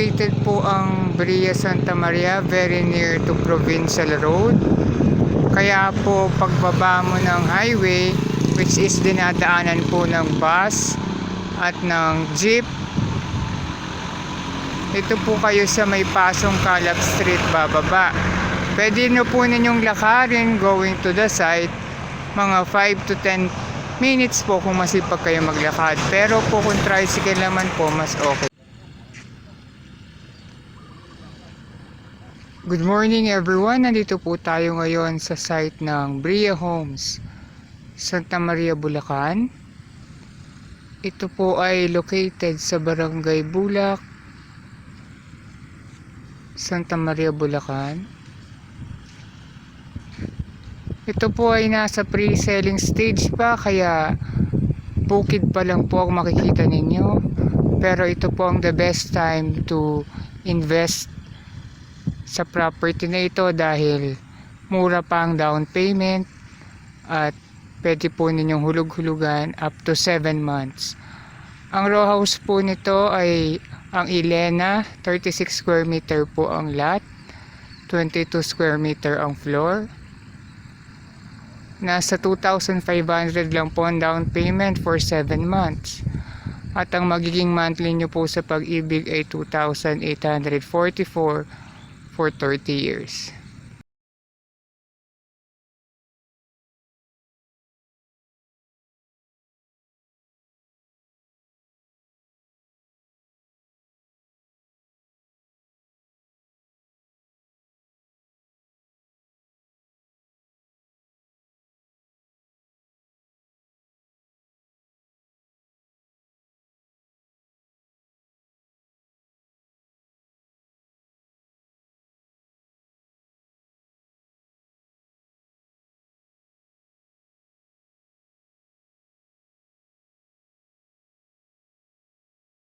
located po ang Bria Santa Maria very near to Provincial Road. Kaya po pagbaba mo ng highway, which is dinadaanan po ng bus at ng jeep, ito po kayo sa may pasong Calab Street bababa. Pwede nyo po ninyong lakarin going to the site, mga 5 to 10 minutes po kung masipag kayo maglakad. Pero po kung tricycle naman po, mas okay. Good morning everyone, nandito po tayo ngayon sa site ng Bria Homes, Santa Maria, Bulacan. Ito po ay located sa Barangay Bulak, Santa Maria, Bulacan. Ito po ay nasa pre-selling stage pa, kaya bukid pa lang po ang makikita ninyo. Pero ito po ang the best time to invest sa property na ito dahil mura pa ang down payment at pwede po ninyong hulug-hulugan up to 7 months. Ang row house po nito ay ang Elena, 36 square meter po ang lot, 22 square meter ang floor. Nasa 2,500 lang po ang down payment for 7 months. At ang magiging monthly nyo po sa Pag-ibig ay 2,844 for 30 years.